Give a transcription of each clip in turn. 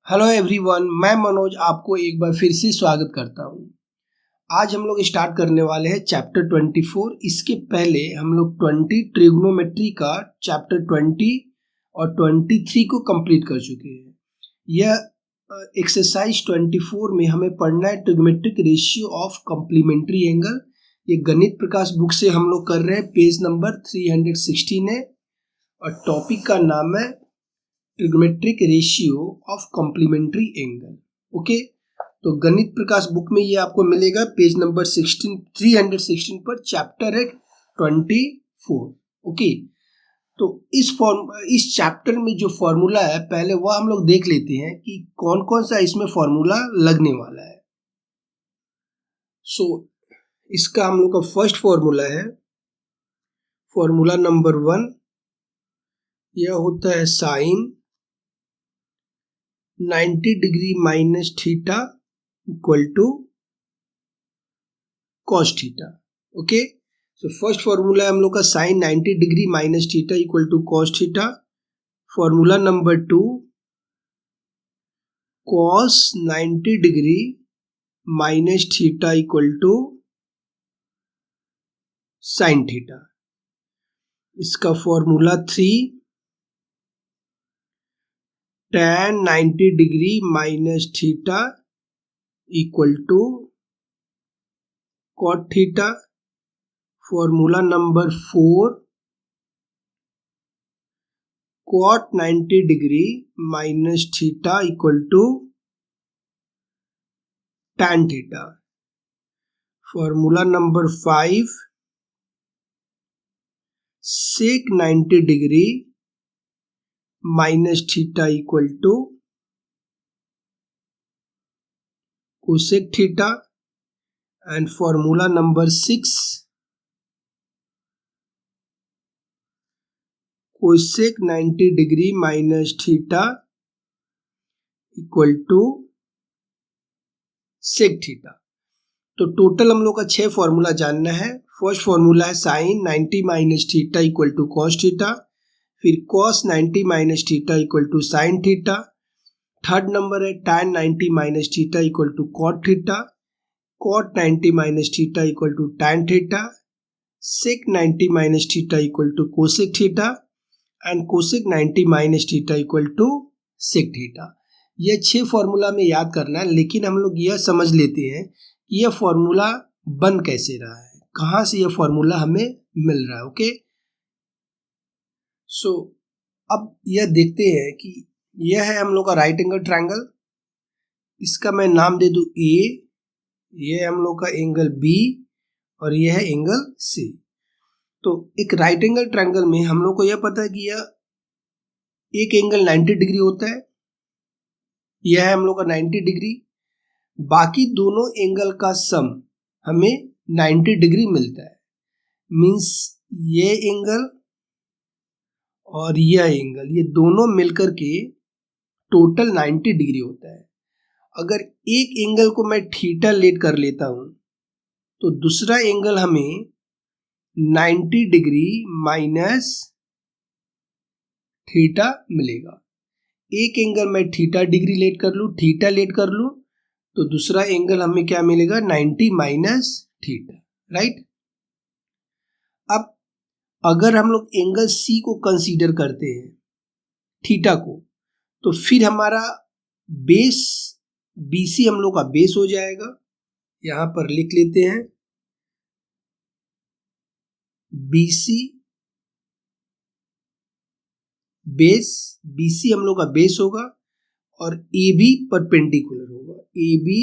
Hello everyone, मैं मनोज आपको एक बार फिर से स्वागत करता हूँ। आज हम लोग स्टार्ट करने वाले हैं चैप्टर 24। इसके पहले हम लोग 20 ट्रिग्नोमेट्री का चैप्टर 20 और 23 को कंप्लीट कर चुके हैं। यह एक्सरसाइज 24 में हमें पढ़ना है trigonometric ratio of complementary angle. ये गणित प्रकाश बुक से हम लोग कर रहे हैं, पेज नंबर 316 है और टॉपिक का नाम है trigonometric ratio of complementary angle. Okay, तो गणित प्रकाश बुक में ये आपको मिलेगा पेज नंबर 316 पर, चैप्टर है 24। ओके, तो इस चैप्टर में जो फॉर्मूला है पहले वह हम लोग देख लेते हैं कि कौन कौन सा इसमें फॉर्मूला लगने वाला है। इसका हम लोग का फर्स्ट फॉर्मूला है फॉर्मूला नंबर 1। यह होता है sine 90 degree minus theta equal to cos theta. Okay, so first formula है हम लोग का sine 90 degree minus theta equal to cos theta. Formula number 2, cos 90 degree minus theta equal to sine theta. इसका formula 3, tan 90 degree minus theta equal to cot theta. Formula number 4, cot 90 degree minus theta equal to tan theta. Formula number 5, sec 90 degree minus theta equal to cosec theta. And formula number 6, cosec 90 degree minus theta equal to sec theta. तो total हम लोग का 6 formula जानना है। First formula है sine 90 minus theta equal to cos theta, फिर cos 90 minus theta equal to sine theta. Third number है tan 90 minus theta equal to cot theta, cot 90 minus theta equal to tan theta, sec 90 minus theta equal to cosec theta and cosec 90 minus theta equal to sec theta. यह 6 formula में याद करना है, लेकिन हम लोग यह समझ लेते हैं कि यह फॉर्मूला बन कैसे रहा है, कहाँ से यह फॉर्मूला हमें मिल रहा है। ओके, सो अब यह देखते हैं कि यह है हम लोग का राइट एंगल ट्रायंगल। इसका मैं नाम दे दूं ए, यह है हम लोग का एंगल बी और यह है एंगल सी। तो एक राइट एंगल ट्रायंगल में हम लोग को यह पता है कि यह एक एंगल 90 डिग्री होता है, यह है हम लोग का 90 डिग्री। बाकी दोनों एंगल का सम हमें 90 डिग्री मिलता है। मीन्स ये एंगल और यह एंगल, ये दोनों मिलकर के टोटल 90 डिग्री होता है। अगर एक एंगल को मैं थीटा लेट कर लेता हूं तो दूसरा एंगल हमें 90 डिग्री माइनस थीटा मिलेगा। एक एंगल मैं थीटा लेट कर लूं तो दूसरा एंगल हमें क्या मिलेगा, 90 माइनस थीटा। राइट, अब अगर हम लोग एंगल सी को कंसीडर करते हैं, थीटा को, तो फिर हमारा बेस बीसी हम लोग का बेस हो जाएगा। यहां पर लिख लेते हैं बीसी बेस, बीसी हम लोग का बेस होगा और ए बी परपेंडिकुलर होगा। ए बी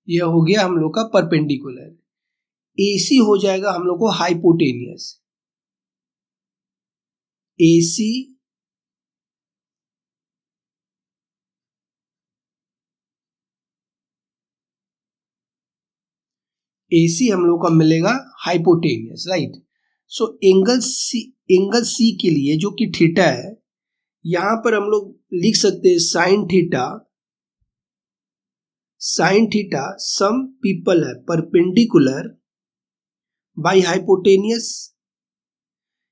यह हो गया हम लोग का परपेंडिकुलर। एसी हो जाएगा हम लोग को हाइपोटेनियस। एसी एसी हम लोग का मिलेगा hypotenuse. Right, so angle C के लिए जो कि थीटा है, यहां पर हम लोग लिख सकते हैं sine theta sine theta some people है परपेंडिकुलर बाई हाइपोटेनियस।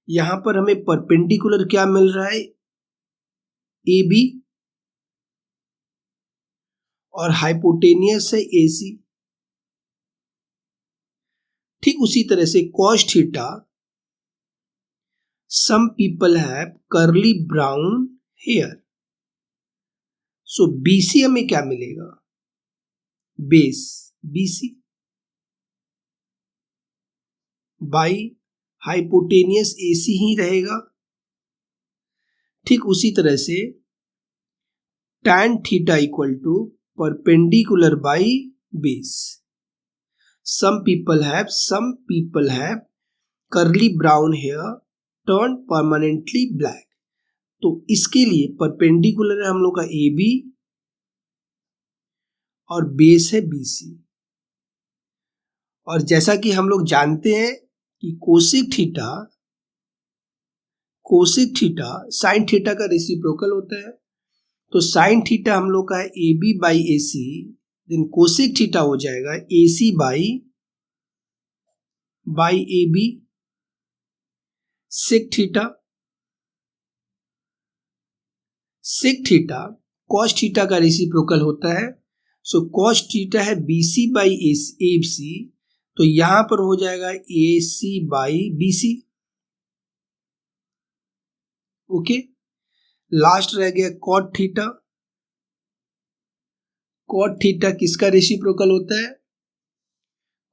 यहां पर हमें परपेंडिकुलर क्या मिल रहा है, ए बी, और हाइपोटेनियस है ए सी। ठीक उसी तरह से cos theta some people have curly brown hair. So BC हमें क्या मिलेगा, base BC by hypotenuse AC ही रहेगा। ठीक उसी तरह से tan theta equal to perpendicular by base. Some people have curly brown hair turn permanently black. तो इसके लिए परपेंडिकुलर है हम लोग का ए बी और बेस है बीसी। और जैसा कि हम लोग जानते हैं कि कोसेक थीटा साइन थीटा का रेसिप्रोकल होता है। तो साइन थीटा हम लोग का है A B by A C, then cosec theta हो जाएगा A C by A B. Sec theta cos theta का रेसिप्रोकल होता है। सो कॉस थीटा है B C by A C, तो यहां पर हो जाएगा A C by B C. Okay, last रह गया कॉट थीटा। कॉट थीटा किसका रेसिप्रोकल होता है,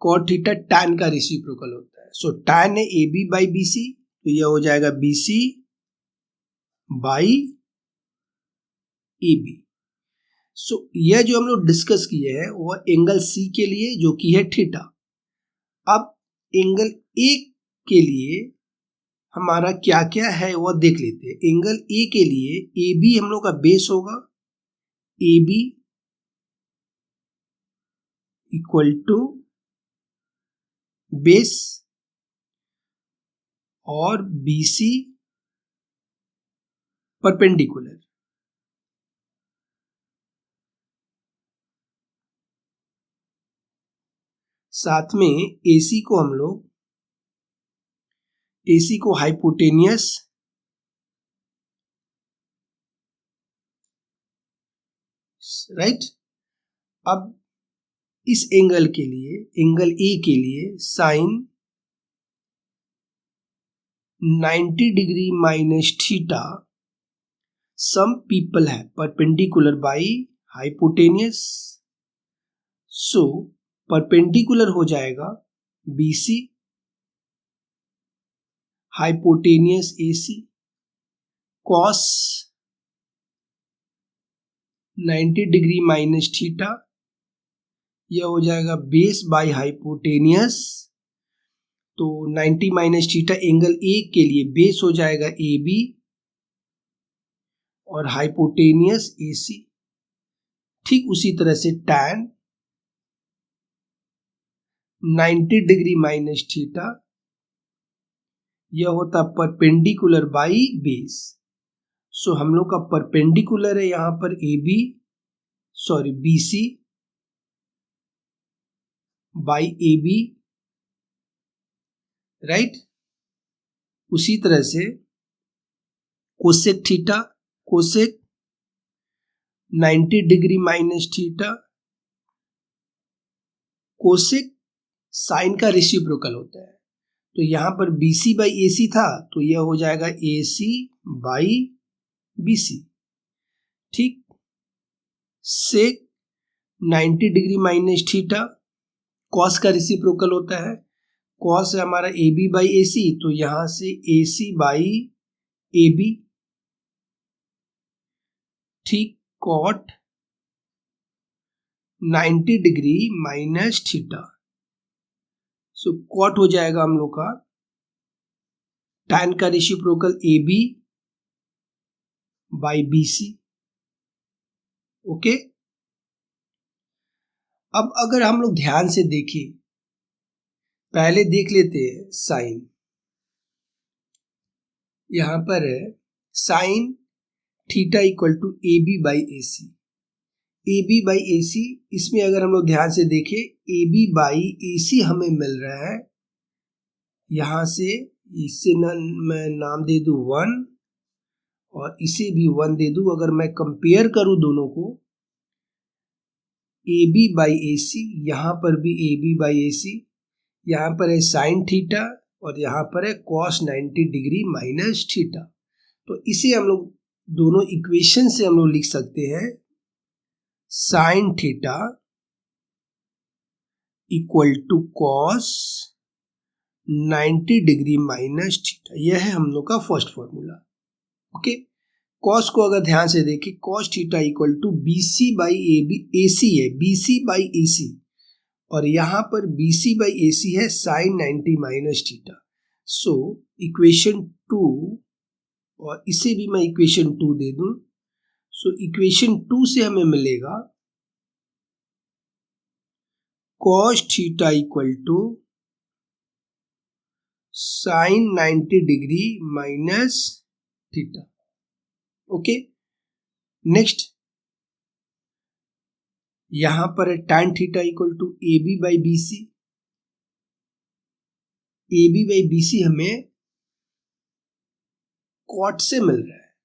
कॉट थीटा टैन का रेसिप्रोकल होता है। सो टैन है A B by B C, तो यह हो जाएगा B C by A B. So यह जो हम लोग डिस्कस किए हैं वह एंगल सी के लिए जो कि है थीटा। अब एंगल ए के लिए हमारा क्या क्या है वह देख लेते हैं। एंगल ए के लिए ए बी हम लोग का बेस होगा, A B equal to base, और बी सी परपेंडिकुलर। साथ में एसी को हाइपोटेनियस, राइट। अब इस एंगल के लिए, एंगल ए के लिए sine 90 degree minus theta some people है perpendicular by hypotenuse. So perpendicular हो जाएगा BC hypotenuse AC cos 90 degree minus theta, यह हो जाएगा बेस बाई हाइपोटेनियस। तो 90 माइनस थीटा एंगल ए के लिए बेस हो जाएगा ए बी और हाइपोटेनियस ए सी। ठीक उसी तरह से टैन 90 डिग्री माइनस थीटा, यह होता परपेंडिकुलर बाई बेस। सो हम लोग का परपेंडिकुलर है यहां पर B C by A B, right. उसी तरह से cosec 90 degree minus theta, cosec sine का रेसिप्रोकल होता है। तो यहां पर बी सी बाई ए सी था, तो यह हो जाएगा A C by B C. ठीक, sec 90 degree minus theta cos का रेसिप्रोकल होता है। कॉस है हमारा ए बी बाई ए सी, तो यहां से A C by A B. ठीक, cot 90 degree minus theta, so cot हो जाएगा हम लोग का टैन का reciprocal A B by B C. Okay, अब अगर हम लोग ध्यान से देखें, पहले देख लेते हैं साइन। यहां पर है sine theta equal to A B by A C. A B by A C, इसमें अगर हम लोग ध्यान से देखें ए बी बाई ए सी हमें मिल रहा है, यहाँ से इससे मैं नाम दे दूँ 1 और इसे भी 1 दे दूँ। अगर मैं कंपेयर करूँ दोनों को, ए बी बाई ए सी, यहाँ पर भी ए बी बाई ए सी, यहाँ पर है साइन थीटा और यहाँ पर है कॉस 90 डिग्री माइनस थीटा। तो इसे हम लोग दोनों इक्वेशन से हम लोग लिख सकते हैं sine theta equal to cos 90 degree minus theta. यह है हम लोग का फर्स्ट फॉर्मूला। ओके, कॉस को अगर ध्यान से देखें, cos theta equal to B C by A B, A C है बी सी बाई ए सी, और यहाँ पर B C by A C है sine 90 minus theta. So equation 2, और इसे भी मैं इक्वेशन 2 दे दूं। सो इक्वेशन 2 से हमें मिलेगा cos theta equal to sine 90 degree minus theta. Okay, next यहां पर है tan theta equal to A B by B C. A B by B C हमें कॉट से मिल रहा है,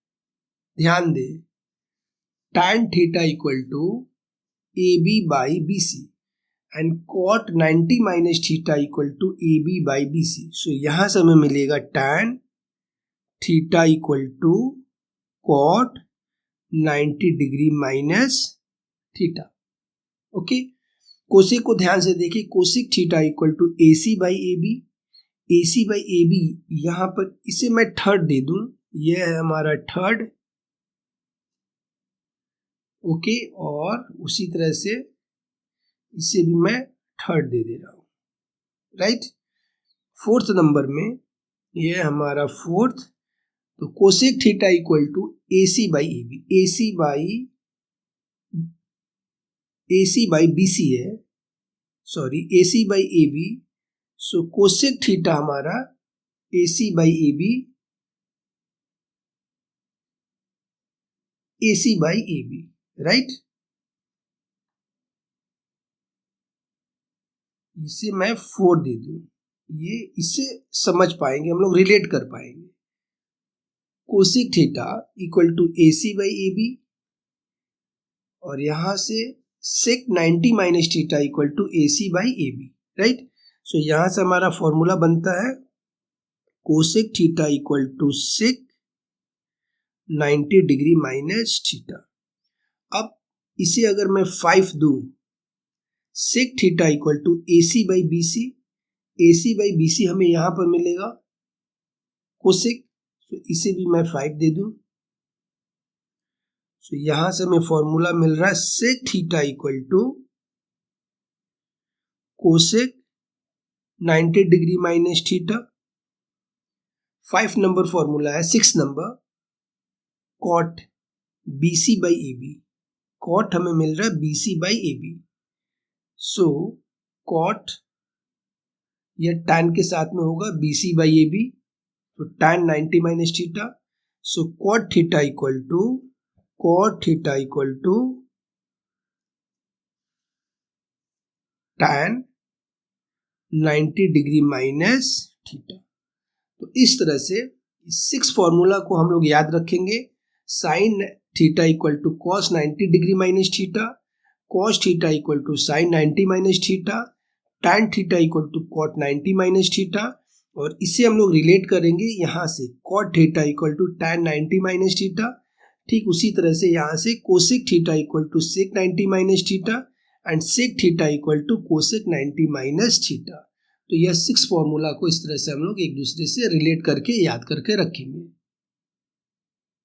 ध्यान दे, tan theta equal to A B by B C and cot 90 minus theta equal to A B by B C. So यहां से हमें मिलेगा tan theta equal to cot 90 degree minus theta. Okay, cosec को ध्यान से देखिए, cosec theta equal to A C by A B, A C by A B, यहां पर इसे मैं थर्ड दे दूं, यह है हमारा थर्ड। ओके, और उसी तरह से इसे भी मैं थर्ड दे रहा हूं, राइट। फोर्थ नंबर में यह हमारा फोर्थ, तो cosec theta equal to A C by A B, A C by B C है, sorry A C by A B. So cosec theta हमारा A C by A B, A C by A B, right. इसे मैं 4 दे दूं, ये इससे समझ पाएंगे हम लोग, रिलेट कर पाएंगे। Cosec theta equal to A C by A B, और यहां से sec 90 minus theta equal to A C by A B, right. So यहां से हमारा फॉर्मूला बनता है cosec theta equal to sec 90 degree minus theta. अब इसे अगर मैं 5 दूं, sec theta equal to A C by B C, A C by B C हमें यहां पर मिलेगा कोसेक, तो इसे भी मैं 5 दे दूं। तो यहां से हमें फॉर्मूला मिल रहा है sec theta equal to cosec 90 degree minus theta. 5 number formula है, 6 number cot B C by A B, cot हमें मिल रहा है B C by A B. So cot या tan के साथ में होगा B C by A B, तो tan 90 minus theta. So cot theta equal to tan 90 degree minus theta. तो इस तरह से 6 फॉर्मूला को हम लोग याद रखेंगे। Sine theta equal to cos 90 degree minus theta, cos theta equal to sine 90 minus theta, tan theta equal to cot 90 minus theta, और इसे हम लोग रिलेट करेंगे यहाँ से cot theta equal to tan 90 minus theta. ठीक उसी तरह से यहाँ से cosec theta equal to sec 90 minus theta and sec theta equal to cosec 90 minus theta. तो यह 6 फॉर्मूला को इस तरह से हम लोग एक दूसरे से रिलेट करके याद करके रखेंगे।